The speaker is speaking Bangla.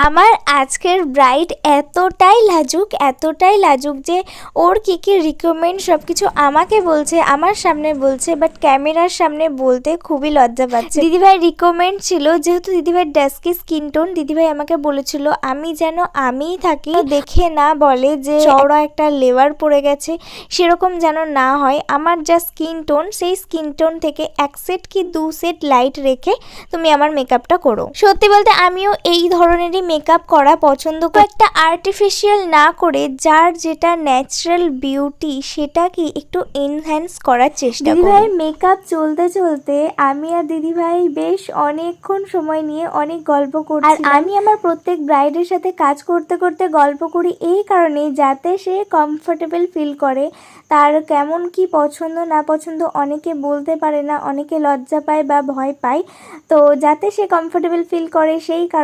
আমার আজকের ব্রাইড এতটাই লাজুক যে ওর কি রিকমেন্ড সব কিছু আমাকে বলছে, আমার সামনে বলছে, বাট ক্যামেরার সামনে বলতে খুবই লজ্জা পাচ্ছে। দিদিভাই রিকমেন্ড ছিল, যেহেতু দিদিভাই ডাস্কি স্কিন টোন, দিদিভাই আমাকে বলেছিল আমি যেন আমিই থাকি, দেখে না বলে যে চওড়া একটা লেয়ার পড়ে গেছে, সেরকম যেন না হয়। আমার যা স্কিন টোন, সেই স্কিন টোন থেকে 1 সেট কি 2 সেট লাইট রেখে তুমি আমার মেকআপটা করো। সত্যি বলতে আমিও এই ধরনেরই মেকআপ করা পছন্দ করি, একটা আর্টিফিশিয়াল না করে যার যেটা ন্যাচারাল বিউটি সেটাকে একটু এনহ্যান্স করার চেষ্টা করি। দিদিভাই মেকআপ চলতে চলতে আমি আর দিদিভাই বেশ অনেকক্ষণ সময় নিয়ে অনেক গল্প করছি। আর আমি আমার প্রত্যেক ব্রাইডের সাথে কাজ করতে করতে গল্প করি এই কারণে, যাতে সে কমফোর্টেবল ফিল করে। তার কেমন কি পছন্দ না পছন্দ অনেকে বলতে পারে না, অনেকে লজ্জা পায় বা ভয় পায়, তো যাতে সে কমফোর্টেবল ফিল করে সেই কারণে